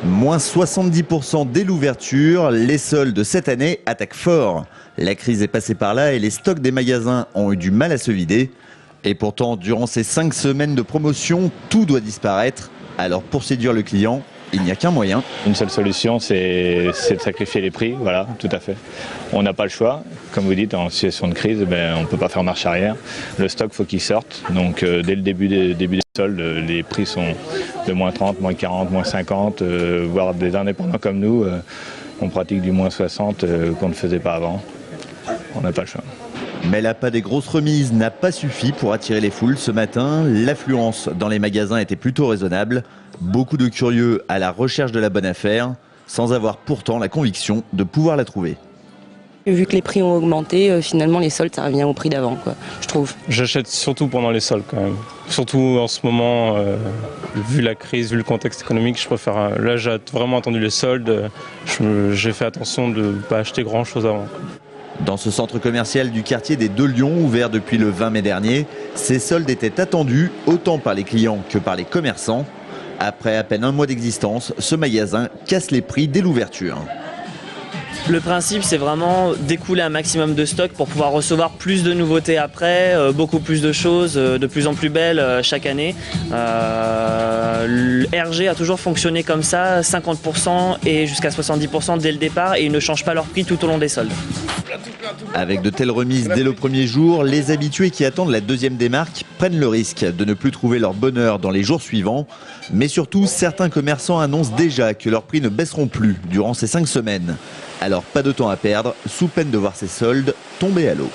Moins 70% dès l'ouverture, les soldes cette année attaquent fort. La crise est passée par là et les stocks des magasins ont eu du mal à se vider. Et pourtant, durant ces 5 semaines de promotion, tout doit disparaître. Alors pour séduire le client, il n'y a qu'un moyen. Une seule solution, c'est de sacrifier les prix, voilà, tout à fait. On n'a pas le choix. Comme vous dites, en situation de crise, on ne peut pas faire marche arrière. Le stock, faut qu'il sorte. Donc dès le début des soldes, les prix sont de moins 30, moins 40, moins 50, voire des indépendants comme nous, on pratique du moins 60 qu'on ne faisait pas avant. On n'a pas le choix. Mais l'appât des grosses remises n'a pas suffi pour attirer les foules ce matin. L'affluence dans les magasins était plutôt raisonnable. Beaucoup de curieux à la recherche de la bonne affaire, sans avoir pourtant la conviction de pouvoir la trouver. Vu que les prix ont augmenté, finalement les soldes ça revient au prix d'avant, je trouve. J'achète surtout pendant les soldes quand même. Surtout en ce moment, vu la crise, vu le contexte économique, je préfère. Là j'ai vraiment attendu les soldes, j'ai fait attention de ne pas acheter grand chose avant. Dans ce centre commercial du quartier des Deux Lions, ouvert depuis le 20 mai dernier, ces soldes étaient attendus autant par les clients que par les commerçants. Après à peine un mois d'existence, ce magasin casse les prix dès l'ouverture. Le principe, c'est vraiment d'écouler un maximum de stock pour pouvoir recevoir plus de nouveautés après, beaucoup plus de choses, de plus en plus belles chaque année. RG a toujours fonctionné comme ça, 50% et jusqu'à 70% dès le départ, et ils ne changent pas leur prix tout au long des soldes. Avec de telles remises dès le premier jour, les habitués qui attendent la deuxième démarque prennent le risque de ne plus trouver leur bonheur dans les jours suivants. Mais surtout, certains commerçants annoncent déjà que leurs prix ne baisseront plus durant ces 5 semaines. Alors pas de temps à perdre, sous peine de voir ces soldes tomber à l'eau.